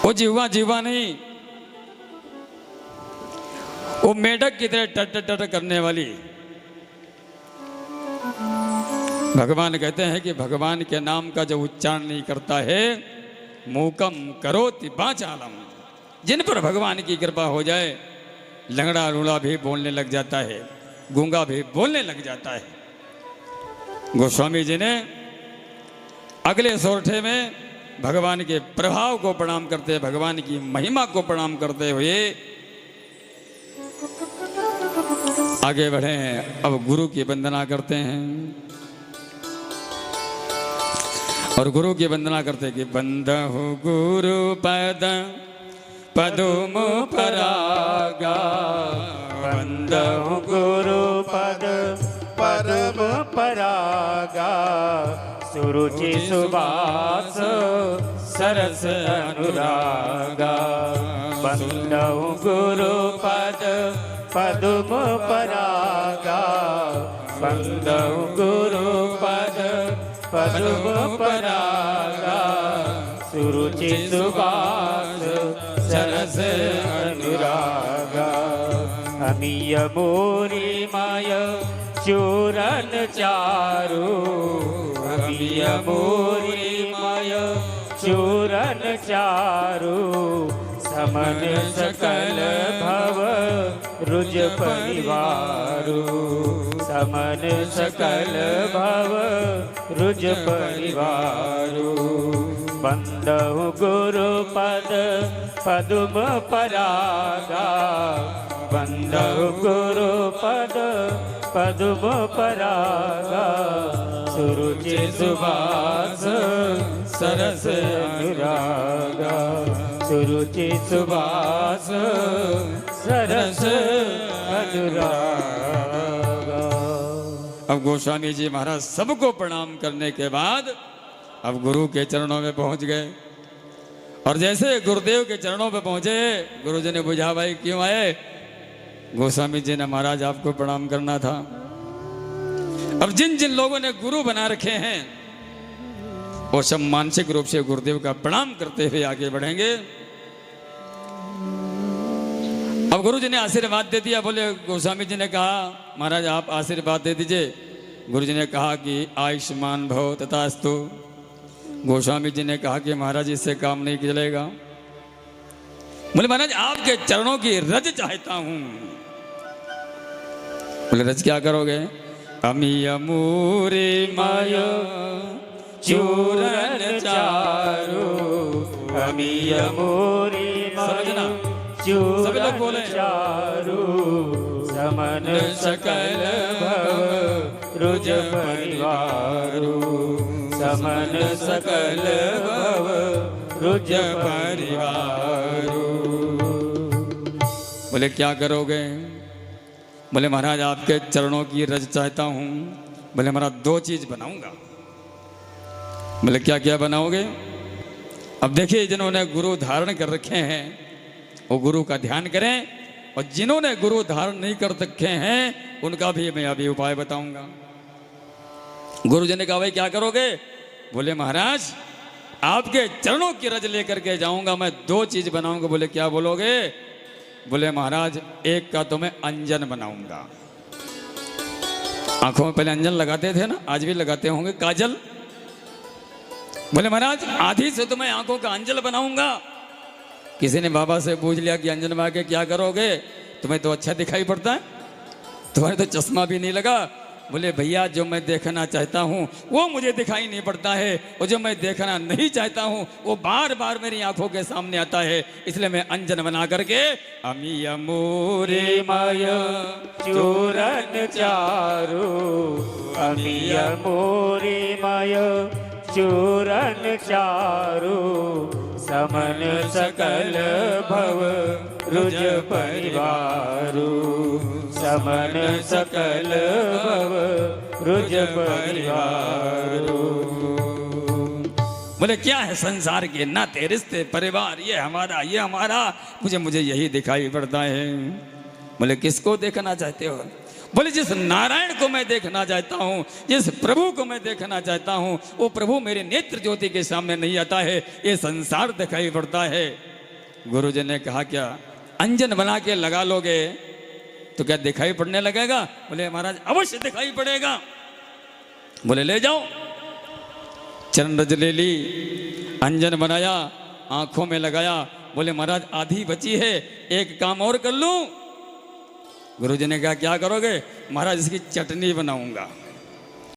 वो जीवा जीवा नहीं, वो मेढक की तरह टट टट करने वाली। भगवान कहते हैं कि भगवान के नाम का जो उच्चारण नहीं करता है, मूकम करोति वाचालम, जिन पर भगवान की कृपा हो जाए लंगड़ा लूला भी बोलने लग जाता है, गूंगा भी बोलने लग जाता है। गोस्वामी जी ने अगले सोरठे में भगवान के प्रभाव को प्रणाम करते, भगवान की महिमा को प्रणाम करते हुए आगे बढ़े हैं। अब गुरु की वंदना करते हैं और गुरु की वंदना करते कि बंदहु गुरु पद पदुम परागा, बंदहु गुरु पद पदम परागा, सुरुचि सुबास सरस अनुरागा। बंदहु गुरु पद पदम परागा, बंदहु गुरु पद पदम परागा, सुरुचि सुबास सरस अनुरागा। अमीय मोरी माय चूरन चारु, अमीय मोरी माय चूरन चारु, समन सकल भव रुज परिवारु, समन सकल भव रुज परिवारु। बंदहु गुरु पद पदुम परागा, बंदहु गुरु पद पदुम परागा, सुरुचि सुबास सरस अनुरागा, सुरुचि सुबास सरस अनुरागा। अब गोस्वामी जी महाराज सबको प्रणाम करने के बाद अब गुरु के चरणों में पहुंच गए और जैसे गुरुदेव के चरणों में पहुंचे, गुरु जी ने बुझा भाई क्यों आए? गोस्वामी जी ने महाराज आपको प्रणाम करना था। अब जिन जिन लोगों ने गुरु बना रखे हैं वो सब मानसिक रूप से गुरुदेव का प्रणाम करते हुए आगे बढ़ेंगे। अब गुरु जी ने आशीर्वाद दे दिया। बोले गोस्वामी जी ने कहा महाराज आप आशीर्वाद दे दीजिए। गुरु जी ने कहा कि आयुष्मान भव तथास्तु। गोस्वामी जी ने कहा कि महाराज इससे काम नहीं चलेगा। बोले महाराज आपके चरणों की रज चाहता हूं। बोले रज क्या करोगे? अमीय मूरी माय चूरन चारु, अमीय मूरी माय चूरन चारु, समन सकल भव रुज परिवारु, समन सकल भव रुज परिवारु। बोले क्या करोगे? बोले महाराज आपके चरणों की रज चाहता हूं। बोले महाराज दो चीज बनाऊंगा। बोले क्या क्या बनाओगे? अब देखिए जिन्होंने गुरु धारण कर रखे हैं वो गुरु का ध्यान करें और जिन्होंने गुरु धारण नहीं कर रखे हैं उनका भी मैं अभी उपाय बताऊंगा। गुरु जी ने कहा भाई क्या करोगे? बोले महाराज आपके चरणों की रज लेकर के जाऊंगा, मैं दो चीज बनाऊंगा। बोले क्या बोलोगे? बोले महाराज एक का तो मैं अंजन बनाऊंगा। आंखों में पहले अंजन लगाते थे ना, आज भी लगाते होंगे, काजल। बोले महाराज आधी से तो मैं आंखों का अंजन बनाऊंगा। किसी ने बाबा से पूछ लिया कि अंजन बना के क्या करोगे? तुम्हें तो अच्छा दिखाई पड़ता है, तुम्हारे तो चश्मा भी नहीं लगा। बोले भैया जो मैं देखना चाहता हूँ वो मुझे दिखाई नहीं पड़ता है, और जो मैं देखना नहीं चाहता हूँ वो बार बार मेरी आंखों के सामने आता है, इसलिए मैं अंजन बना करके अमीय मूरी माय चूरन चारु, अमीय मूरी माय चूरन चारु, समन सकल भव रुज परिवारु, समन सकल भव रुज परिवारु। बोले क्या है संसार के नाते रिश्ते परिवार, ये हमारा मुझे यही दिखाई पड़ता है। बोले किसको देखना चाहते हो? बोले जिस नारायण को मैं देखना चाहता हूँ, जिस प्रभु को मैं देखना चाहता हूँ वो प्रभु मेरे नेत्र ज्योति के सामने नहीं आता है, ये संसार दिखाई पड़ता है। गुरुजी ने कहा क्या अंजन बना के लगा लोगे तो क्या दिखाई पड़ने लगेगा? बोले महाराज अवश्य दिखाई पड़ेगा। बोले ले जाओ। चरण रज ले ली, अंजन बनाया, आंखों में लगाया। बोले महाराज आधी बची है, एक काम और कर लूं। गुरुजी ने कहा क्या करोगे? महाराज इसकी चटनी बनाऊंगा।